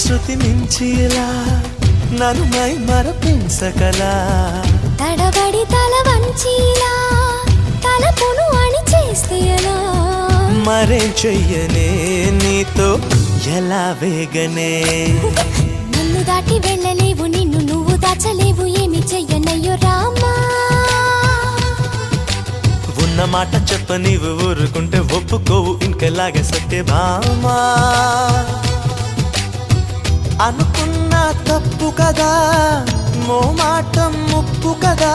శృతి మించిలా నన్ను మై మరపించకలా తడబడి తల వంచిలా తలపును అని చేస్తే ఎలా మరేం చెయ్యనే నీతో ఎలా వేగనే నన్ను దాటి వెళ్ళలేవు నిన్ను నువ్వు దాచలేవు ఏమి చెయ్యనయ్యో రామా ఉన్న మాట చెప్ప నీవు ఊరుకుంటే ఒప్పుకోవు ఇంకెలాగే సత్యభామా అనుకున్నా తప్పు కదా మోమాటం ముప్పు కదా